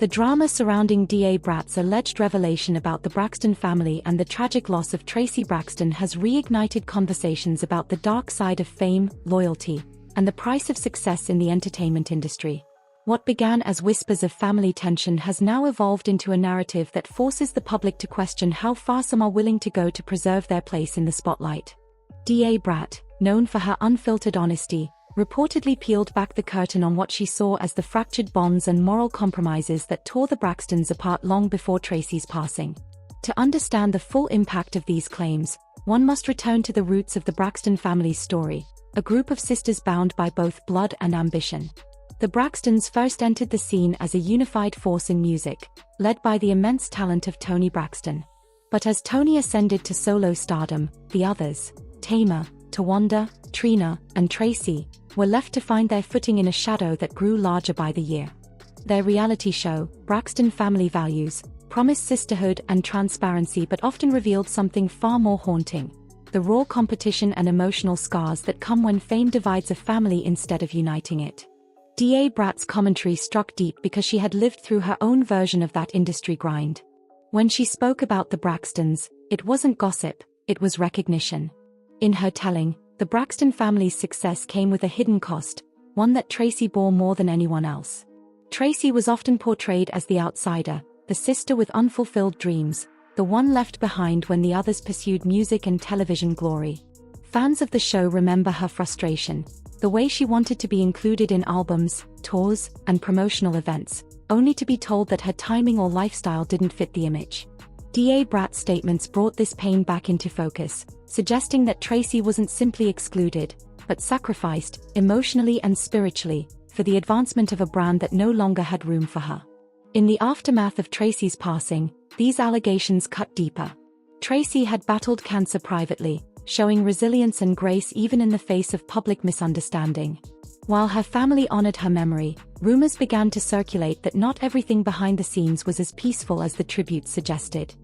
The drama surrounding Brat's alleged revelation about the Braxton family and the tragic loss of Traci Braxton has reignited conversations about the dark side of fame, loyalty, and the price of success in the entertainment industry. What began as whispers of family tension has now evolved into a narrative that forces the public to question how far some are willing to go to preserve their place in the spotlight. Brat, known for her unfiltered honesty, reportedly peeled back the curtain on what she saw as the fractured bonds and moral compromises that tore the Braxtons apart long before Traci's passing. To understand the full impact of these claims, one must return to the roots of the Braxton family's story, a group of sisters bound by both blood and ambition. The Braxtons first entered the scene as a unified force in music, led by the immense talent of Toni Braxton. But as Toni ascended to solo stardom, the others, Tamar, Tawanda, Trina, and Traci, were left to find their footing in a shadow that grew larger by the year. Their reality show, Braxton Family Values, promised sisterhood and transparency but often revealed something far more haunting: the raw competition and emotional scars that come when fame divides a family instead of uniting it. Brat's commentary struck deep because she had lived through her own version of that industry grind. When she spoke about the Braxtons, it wasn't gossip, it was recognition. In her telling, the Braxton family's success came with a hidden cost, one that Traci bore more than anyone else. Traci was often portrayed as the outsider, the sister with unfulfilled dreams, the one left behind when the others pursued music and television glory. Fans of the show remember her frustration, the way she wanted to be included in albums, tours, and promotional events, only to be told that her timing or lifestyle didn't fit the image. Brat's statements brought this pain back into focus, suggesting that Traci wasn't simply excluded, but sacrificed, emotionally and spiritually, for the advancement of a brand that no longer had room for her. In the aftermath of Traci's passing, these allegations cut deeper. Traci had battled cancer privately, showing resilience and grace even in the face of public misunderstanding. While her family honored her memory, rumors began to circulate that not everything behind the scenes was as peaceful as the tributes suggested.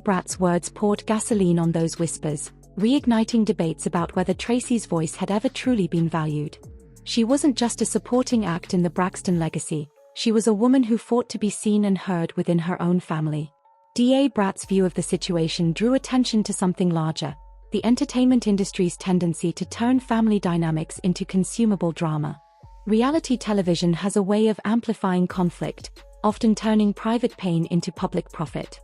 Brat's words poured gasoline on those whispers, reigniting debates about whether Traci's voice had ever truly been valued. She wasn't just a supporting act in the Braxton legacy, she was a woman who fought to be seen and heard within her own family. Brat's view of the situation drew attention to something larger: the entertainment industry's tendency to turn family dynamics into consumable drama. Reality television has a way of amplifying conflict, often turning private pain into public profit.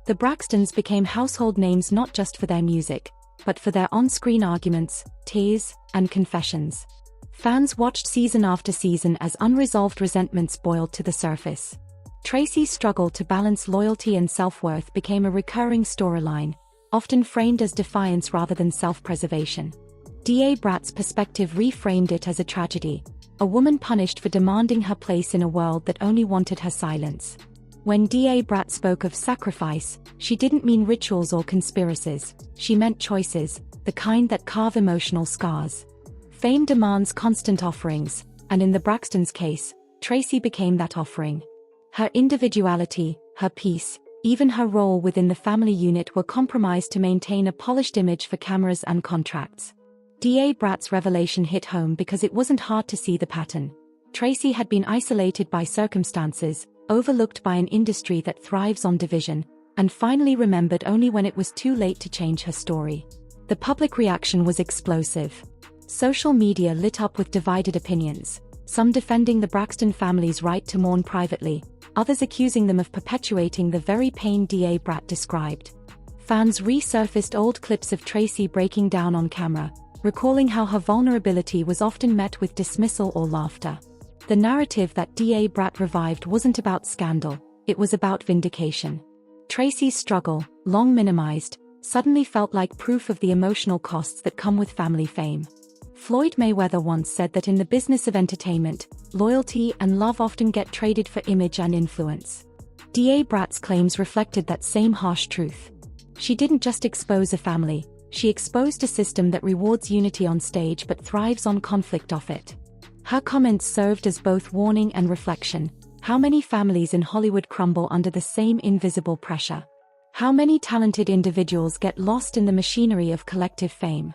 The Braxtons became household names not just for their music, but for their on-screen arguments, tears, and confessions. Fans watched season after season as unresolved resentments boiled to the surface. Traci's struggle to balance loyalty and self-worth became a recurring storyline, often framed as defiance rather than self-preservation. Brat's perspective reframed it as a tragedy, a woman punished for demanding her place in a world that only wanted her silence. When Brat spoke of sacrifice, she didn't mean rituals or conspiracies, she meant choices, the kind that carve emotional scars. Fame demands constant offerings, and in the Braxtons' case, Traci became that offering. Her individuality, her peace, even her role within the family unit were compromised to maintain a polished image for cameras and contracts. Brat's revelation hit home because it wasn't hard to see the pattern. Traci had been isolated by circumstances, overlooked by an industry that thrives on division, and finally remembered only when it was too late to change her story. The public reaction was explosive. Social media lit up with divided opinions, some defending the Braxton family's right to mourn privately, others accusing them of perpetuating the very pain Brat described. Fans resurfaced old clips of Traci breaking down on camera, recalling how her vulnerability was often met with dismissal or laughter. The narrative that Brat revived wasn't about scandal, it was about vindication. Traci's struggle, long minimized, suddenly felt like proof of the emotional costs that come with family fame. Floyd Mayweather once said that in the business of entertainment, loyalty and love often get traded for image and influence. Brat's claims reflected that same harsh truth. She didn't just expose a family, she exposed a system that rewards unity on stage but thrives on conflict off it. Her comments served as both warning and reflection. How many families in Hollywood crumble under the same invisible pressure? How many talented individuals get lost in the machinery of collective fame?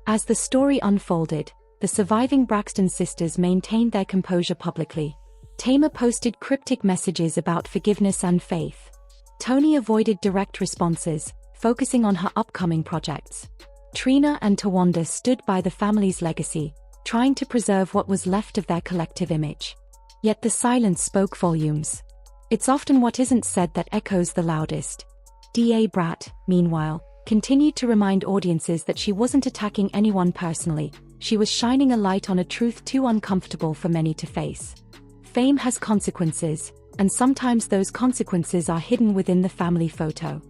As the story unfolded, the surviving Braxton sisters maintained their composure publicly. Tamer posted cryptic messages about forgiveness and faith. Tony avoided direct responses, focusing on her upcoming projects. Trina and Tawanda stood by the family's legacy, trying to preserve what was left of their collective image. Yet the silence spoke volumes. It's often what isn't said that echoes the loudest. Brat, meanwhile, continued to remind audiences that she wasn't attacking anyone personally, she was shining a light on a truth too uncomfortable for many to face. Fame has consequences, and sometimes those consequences are hidden within the family photo.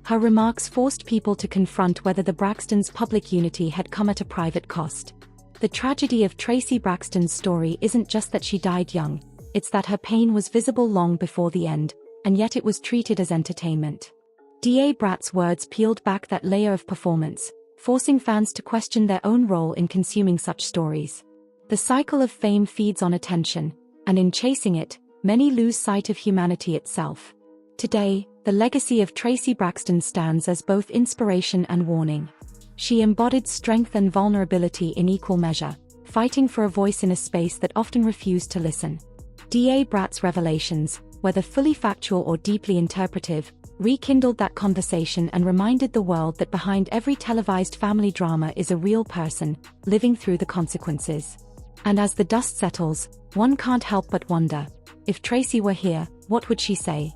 Her remarks forced people to confront whether the Braxtons' public unity had come at a private cost. The tragedy of Traci Braxton's story isn't just that she died young, it's that her pain was visible long before the end, and yet it was treated as entertainment. Brat's words peeled back that layer of performance, forcing fans to question their own role in consuming such stories. The cycle of fame feeds on attention, and in chasing it, many lose sight of humanity itself. Today, the legacy of Traci Braxton stands as both inspiration and warning. She embodied strength and vulnerability in equal measure, fighting for a voice in a space that often refused to listen. Brat's revelations, whether fully factual or deeply interpretive, rekindled that conversation and reminded the world that behind every televised family drama is a real person, living through the consequences. And as the dust settles, one can't help but wonder, if Traci were here, what would she say?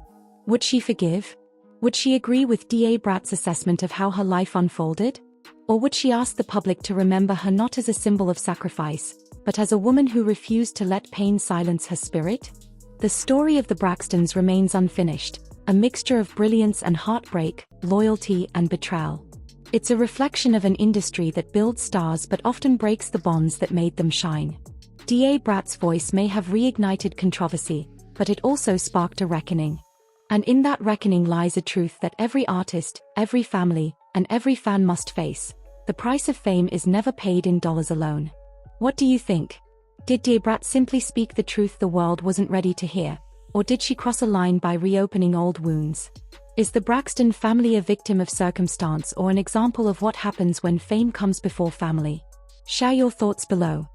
Would she forgive? Would she agree with Brat's assessment of how her life unfolded? Or would she ask the public to remember her not as a symbol of sacrifice, but as a woman who refused to let pain silence her spirit? The story of the Braxtons remains unfinished, a mixture of brilliance and heartbreak, loyalty and betrayal. It's a reflection of an industry that builds stars but often breaks the bonds that made them shine. Brat's voice may have reignited controversy, but it also sparked a reckoning. And in that reckoning lies a truth that every artist, every family, and every fan must face. The price of fame is never paid in dollars alone. What do you think? Did Brat simply speak the truth the world wasn't ready to hear? Or did she cross a line by reopening old wounds? Is the Braxton family a victim of circumstance or an example of what happens when fame comes before family? Share your thoughts below.